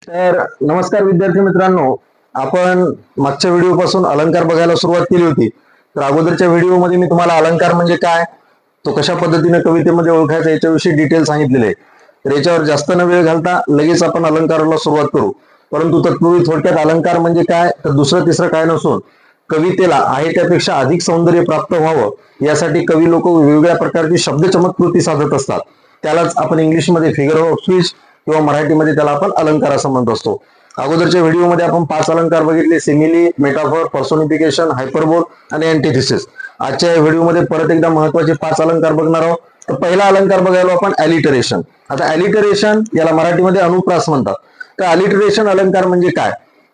तर नमस्कार विद्यार्थी मित्रांनो, आपण मागच्या व्हिडिओ पासून अलंकार बघायला सुरुवात केली होती. तर अगोदरच्या व्हिडिओमध्ये मी तुम्हाला अलंकार म्हणजे काय, तो कशा पद्धतीने कवितेमध्ये ओळखायचा याच्याविषयी डिटेल सांगितलेले आहे. तर याच्यावर जास्त न वेळ घालता लगेच आपण अलंकाराला सुरुवात करू. परंतु तत्पूर्वी थोडक्यात अलंकार म्हणजे काय, तर दुसरं तिसरं काय नसून कवितेला आहे त्यापेक्षा अधिक सौंदर्य प्राप्त व्हावं यासाठी कवी लोक वेगवेगळ्या प्रकारची शब्द चमत्कृती साधत असतात. त्यालाच आपण इंग्लिशमध्ये फिगर ऑफ स्पीच किंवा मराठीमध्ये त्याला आपण अलंकार असं म्हणत असतो. अगोदरच्या व्हिडिओमध्ये आपण 5 अलंकार बघितले: सिमिली, मेटाफॉर, पर्सोनिफिकेशन, हायपरबोल आणि अँटिथिसिस. आजच्या व्हिडिओमध्ये परत एकदा महत्वाचे 5 अलंकार बघणार आहोत. तर पहिला अलंकार बघायला आपण अलिटरेशन. आता अलिटरेशन याला मराठीमध्ये अनुप्रास म्हणतात. तर अलिटरेशन अलंकार म्हणजे काय,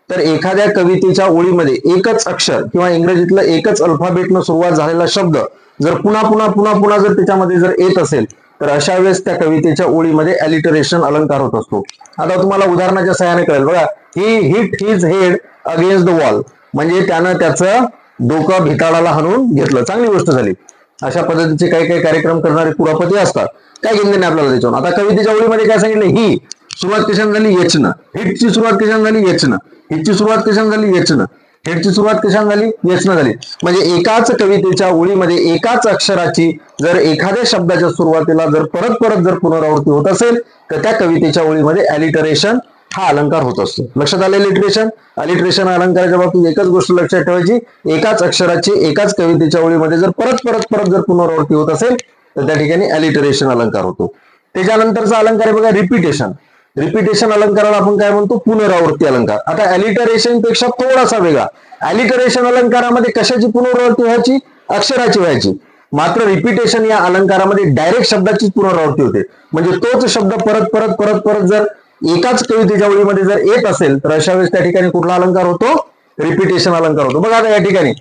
तर एखाद्या कवितेच्या ओळीमध्ये एकच अक्षर किंवा इंग्रजीतलं एकच अल्फाबेटनं सुरुवात झालेला शब्द जर पुन्हा पुन्हा पुन्हा पुन्हा जर त्याच्यामध्ये जर येत असेल तर अशा वेळेस त्या कवितेच्या ओळीमध्ये अलिटरेशन अलंकार होत असतो. आता तुम्हाला उदाहरणाच्या सहाय्याने कळेल बघा. He hit his head against the wall, म्हणजे त्यानं त्याचं डोकं भिताडाला हाणून घेतलं, चांगली गोष्ट झाली. अशा पद्धतीचे काही काही कार्यक्रम करणारे कुरापती असतात, काय घेणं नाही आपल्याला त्याच्यावर. आता कवितेच्या ओळीमध्ये काय सांगितलं, ही सुरुवात कशाने झाली, एचनं. हिटची सुरुवात कशाने झाली, एचनं. हिटची सुरुवात कशाने झाली, एचनं. हेडची सुरुवात कशाने झाली, एचनं झाली. म्हणजे एकाच कवितेच्या ओळीमध्ये एकाच अक्षराची जर एखाद्या शब्दाच्या सुरुवातीला जर परत परत जर पुनरावृत्ती होत असेल तर त्या कवितेच्या ओळीमध्ये अलिटरेशन हा अलंकार होत असतो. लक्षात आले अलिटरेशन. अलिटरेशन अलंकाराच्या बाबतीत एकच गोष्ट लक्षात ठेवायची, एकाच अक्षराची एकाच कवितेच्या ओळीमध्ये जर परत परत परत जर पुनरावृत्ती होत असेल तर त्या ठिकाणी अलिटरेशन अलंकार होतो. त्याच्यानंतरचा अलंकार आहे बघा रिपिटेशन. रिपिटेशन अलंकाराला आपण काय म्हणतो, पुनरावृत्ती अलंकार. आता अलिटरेशन पेक्षा थोडासा वेगळा. अलिटरेशन अलंकारामध्ये कशाची पुनरावृत्ती व्हायची, अक्षराची व्हायची. मात्र रिपिटेशन या अलंकारामध्ये डायरेक्ट शब्दाची पुनरावृत्ती होते. म्हणजे तोच शब्द परत परत परत परत जर एकाच कवितेच्या ओळीमध्ये जर येत असेल तर अशा वेळेस त्या ठिकाणी कुठला अलंकार होतो, रिपिटेशन अलंकार होतो. बघा आता या ठिकाणी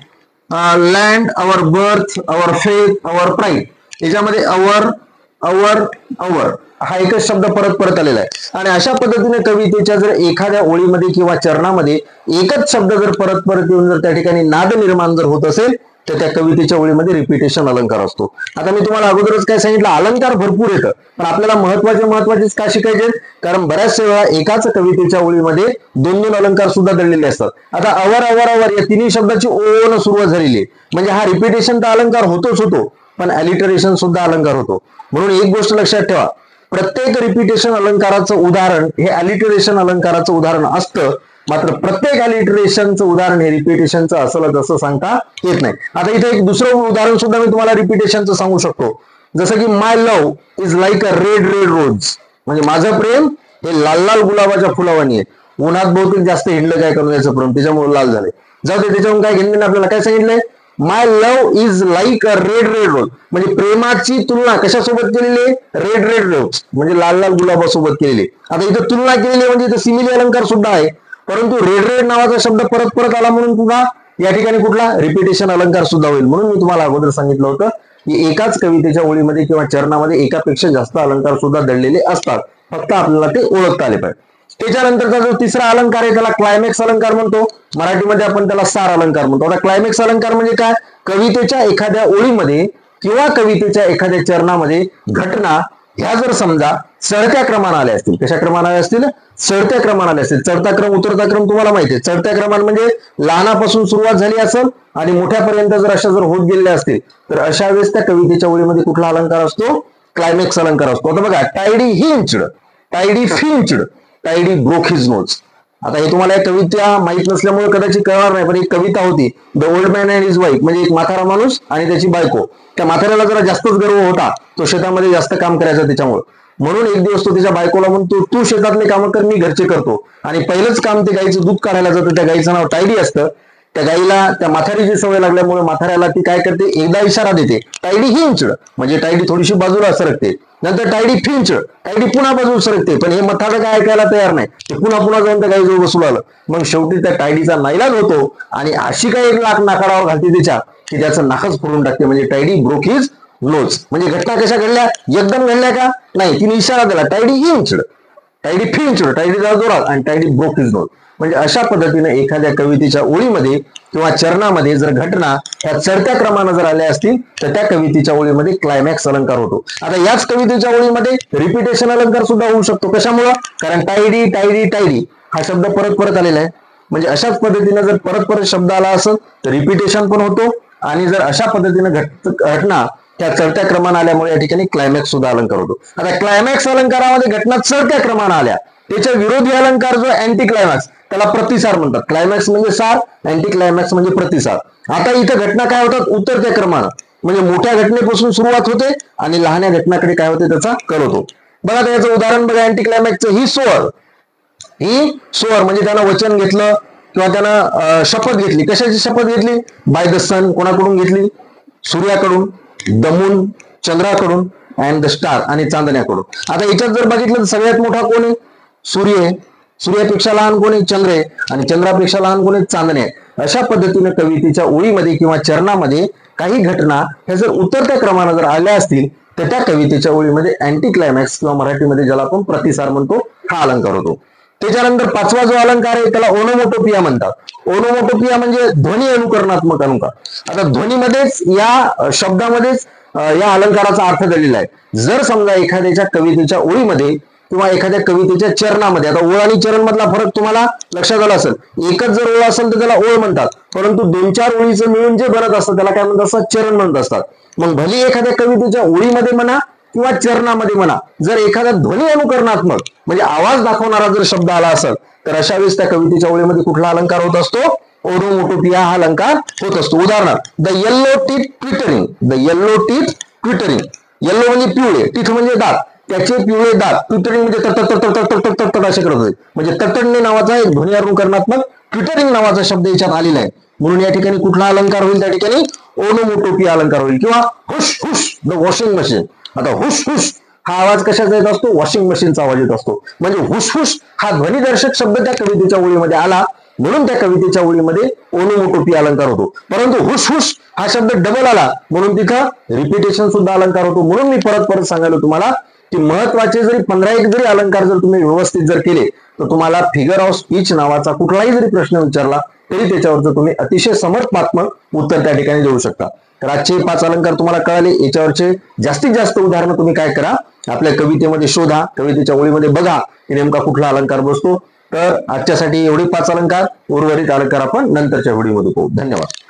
land, our birth, our faith, our pride, याच्यामध्ये अवर अवर अवर हा एकच शब्द परत परत आलेला आहे. आणि अशा पद्धतीने कवितेच्या जर एखाद्या ओळीमध्ये किंवा चरणामध्ये एकच शब्द जर परत परत येऊन जर त्या ठिकाणी नाद निर्माण जर होत असेल तर त्या कवितेच्या ओळीमध्ये रिपिटेशन अलंकार असतो. आता मी तुम्हाला अगोदरच काय सांगितलं, अलंकार भरपूर येतं, पण आपल्याला महत्वाचेच का शिकायचे, कारण बऱ्याचशा वेळा एकाच कवितेच्या ओळीमध्ये 2-2 अलंकार सुद्धा दडलेले असतात. आता अवर अवर अवर या तिन्ही शब्दाची ओळीनं सुरुवात झालेली आहे, म्हणजे हा रिपिटेशनचा अलंकार होतोच होतो, पण अलिटरेशन सुद्धा अलंकार होतो. म्हणून एक गोष्ट लक्षात ठेवा, प्रत्येक रिपिटेशन अलंकाराचं उदाहरण हे अलिटरेशन अलंकाराचं उदाहरण असतं, मात्र प्रत्येक अलिटरेशनचं उदाहरण हे रिपिटेशनचं असलं असं सांगता येत नाही. आता इथे एक दुसरं उदाहरण सुद्धा मी तुम्हाला रिपिटेशनचं सांगू शकतो. जसं की my love is like a red red rose, म्हणजे माझं प्रेम हे लाल लाल गुलाबाच्या फुलावानी आहे. उन्हात बहुतेक जास्त हिंडलं काय करून याचं प्रेम, त्याच्यामुळे लाल झाले. जाऊ दे, त्याच्यावरून काय घेणं. आपल्याला काय सांगितलंय, my love is like a red red rose, म्हणजे प्रेमाची तुलना कशासोबत केलेली आहे, रेड रेड रोज म्हणजे लाल लाल गुलाबासोबत केलेली. आता इथं तुलना केलेली म्हणजे इथं सिमिली अलंकार सुद्धा आहे, परंतु रेड रेड नावाचा शब्द परत परत आला म्हणून पुन्हा या ठिकाणी कुठला रिपिटेशन अलंकार सुद्धा होईल. म्हणून मी तुम्हाला अगोदर सांगितलं होतं की एकाच कवितेच्या ओळीमध्ये किंवा चरणामध्ये एकापेक्षा जास्त अलंकार सुद्धा दडलेले असतात, फक्त आपल्याला ते ओळखता आले पाहिजे. त्याच्यानंतरचा जो तिसरा अलंकार आहे त्याला क्लायमॅक्स अलंकार म्हणतो, मराठीमध्ये आपण त्याला सार अलंकार म्हणतो. आता क्लायमॅक्स अलंकार म्हणजे काय, कवितेच्या एखाद्या ओळीमध्ये किंवा कवितेच्या एखाद्या चरणामध्ये घटना ह्या जर समजा चढत्या क्रमाने आल्या असतील, कशा क्रमाने आल्या असतील, चढत्या क्रमाने आल्या असतील. चढता क्रम उतरता क्रम तुम्हाला माहिती आहे. चढत्या क्रमाने म्हणजे लहानापासून सुरुवात झाली असेल आणि मोठ्यापर्यंत जर अशा जर होत गेलेल्या असतील तर अशा वेळेस त्या कवितेच्या ओळीमध्ये कुठला अलंकार असतो, क्लायमॅक्स अलंकार असतो. आता बघा, tidy hinched, tidy finched, tidy broke his nose. आता हे तुम्हाला या कविता माहित नसल्यामुळे कदाचित कळणार नाही, पण एक कविता होती, the old man and his wife, म्हणजे एक म्हातारा माणूस आणि त्याची बायको. त्या म्हाताऱ्याला जरा जास्तच गर्व होता, तो शेतामध्ये जास्त काम करायचा त्याच्यामुळे. म्हणून एक दिवस तो त्याच्या बायकोला म्हणतो, तू शेतातले कामं कर, मी घरचे करतो. आणि पहिलंच काम ते गाईचं दूध काढायला जातं. त्या गाईचं नाव टायडी असतं. त्या गाईला त्या म्हातारीची सवय लागल्यामुळे म्हाताऱ्याला ती काय करते, एकदा इशारा देते, टायडी हिंच्ड, म्हणजे टायडी थोडीशी बाजूला सरकते. नंतर टायडी फिंच्ड, टायडी पुन्हा बाजूला सरकते. पण हे म्हातारं काय ऐकायला तयार नाही, ते पुन्हा पुन्हा जाऊन त्या गाईजवळ बसू लागलं. मग शेवटी त्या टायडीचा नाईलाज होतो आणि अशी काही एक लाख नाकाडावर घालते त्याच्या की त्याचं नाकच फोडून टाकते. म्हणजे टायडी ब्रोक हिज नोज. म्हणजे घटना कशा घडल्या, एकदम घडल्या का नाही, तिने इशारा दिला, टायडी हिंच्ड, टायडी फिंच्ड, टायडीचा जोरात, आणि टायडी ब्रोक हिज नोज. म्हणजे अशा पद्धतीने एखाद्या कवितेच्या ओळीमध्ये किंवा चरणामध्ये जर घटना ह्या चढत्या क्रमाने जर आल्या असतील तर त्या कवितेच्या ओळीमध्ये क्लायमॅक्स अलंकार होतो. आता याच कवितेच्या ओळीमध्ये रिपिटेशन अलंकार सुद्धा होऊ शकतो. कशामुळं, कारण टायडी टायडी टायडी हा शब्द परत परत आलेला आहे. म्हणजे अशाच पद्धतीने जर परत परत शब्द आला असेल तर रिपिटेशन पण होतो, आणि जर अशा पद्धतीने घटना त्या चढत्या क्रमाने आल्यामुळे या ठिकाणी क्लायमॅक्स सुद्धा अलंकार होतो. आता क्लायमॅक्स अलंकारामध्ये घटना चढत्या क्रमाने आल्या, त्याच्या विरोधी अलंकार जो अँटी क्लायमॅक्स त्याला प्रतिसार म्हणतात. क्लायमॅक्स म्हणजे सार, अँटी क्लायमॅक्स म्हणजे प्रतिसार. आता इथं घटना काय होतात, उतरत्या क्रमानं, म्हणजे मोठ्या घटनेपासून सुरुवात होते आणि लहान्या घटनाकडे काय होते त्याचा कल होतो. बघा त्याचं उदाहरण बघा, अँटी क्लायमॅक्सचं ही सोअर म्हणजे त्यानं वचन घेतलं किंवा त्यानं शपथ घेतली. कशाची शपथ घेतली? बाय द सन, कोणाकडून घेतली? सूर्याकडून, द मून चंद्राकडून, अँड द स्टार आणि चांदण्याकडून. आता याच्यात जर बघितलं तर सगळ्यात मोठा कोण आहे? सूर्य आहे. सूर्यापेक्षा लहान कोण आहे? चंद्र आहे. आणि चंद्रापेक्षा लहान कोण आहे? चांदणे आहे. अशा पद्धतीने कवितेच्या ओळीमध्ये किंवा चरणामध्ये काही घटना ह्या जर उतरत्या क्रमाने जर आल्या असतील तर त्या कवितेच्या ओळीमध्ये अँटी क्लायमॅक्स किंवा मराठीमध्ये ज्याला आपण प्रतिसार म्हणतो हा अलंकार होतो. त्याच्यानंतर पाचवा जो अलंकार आहे त्याला ओनोमोटोपिया म्हणतात. ओनोमोटोपिया म्हणजे ध्वनी अनुकरणात्मक अलंकार. आता ध्वनीमध्येच या शब्दामध्येच या अलंकाराचा अर्थ दडलेला आहे. जर समजा एखाद्याच्या कवितेच्या ओळीमध्ये किंवा एखाद्या कवितेच्या चरणामध्ये, आता ओळ आणि चरण मधला फरक तुम्हाला लक्षात आला असेल. एकच जर ओळ असेल तर त्याला ओळ म्हणतात, परंतु 2-4 ओळीचं मिळून जे बनत असतं त्याला काय म्हणत असतात? चरण म्हणत असतात. मग भली एखाद्या कवितेच्या ओळीमध्ये म्हणा किंवा चरणामध्ये म्हणा, जर एखादा ध्वनी अनुकरणात्मक म्हणजे आवाज दाखवणारा जर शब्द आला असेल तर अशा वेळेस त्या कवितेच्या ओळीमध्ये कुठला अलंकार होत असतो? ओनोमोटोपिया हा अलंकार होत असतो. उदाहरणार्थ the yellow teeth twittering. The yellow teeth twittering. Yellow म्हणजे पिवळे, टीथ म्हणजे दात, त्याचे पिवळे दात. ट्विटरिंग म्हणजे तट असे करत होते. म्हणजे तटडणे नावाचा एक ध्वनी अनुकरणात्मक ट्विटरिंग नावाचा शब्द याच्यात आलेला आहे. म्हणून या ठिकाणी कुठला अलंकार होईल? त्या ठिकाणी ओनोमोटोपिया अलंकार होईल. किंवा हुश हुश द वॉशिंग मशीन. आता हुश हुश हा आवाज कशाचा येत असतो? वॉशिंग मशीनचा आवाज येत असतो. म्हणजे हुशहुश हा ध्वनिदर्शक शब्द त्या कवितेच्या ओळीमध्ये आला, म्हणून त्या कवितेच्या ओळीमध्ये ओनोमोटोपिया अलंकार होतो. परंतु हुशहुश हा शब्द डबल आला म्हणून तिथं रिपिटेशन सुद्धा अलंकार होतो. म्हणून मी परत परत सांगायला तुम्हाला की महत्वाचे जरी 15-1 जरी अलंकार जर तुम्ही व्यवस्थित जर केले तर तुम्हाला फिगर ऑफ स्पीच नावाचा कुठलाही जरी प्रश्न विचारला तरी त्याच्यावरचं तुम्ही अतिशय समर्पणात्मक उत्तर त्या ठिकाणी देऊ शकता. तर आजचे 5 अलंकार तुम्हाला कळाले. याच्यावरचे जास्तीत जास्त उदाहरणं तुम्ही काय करा, आपल्या कवितेमध्ये शोधा, कवितेच्या ओळीमध्ये बघा की नेमका कुठला अलंकार बसतो. तर आजच्यासाठी एवढे 5 अलंकार, उर्वरित अलंकार आपण नंतरच्या व्हिडिओमध्ये पाहू. धन्यवाद.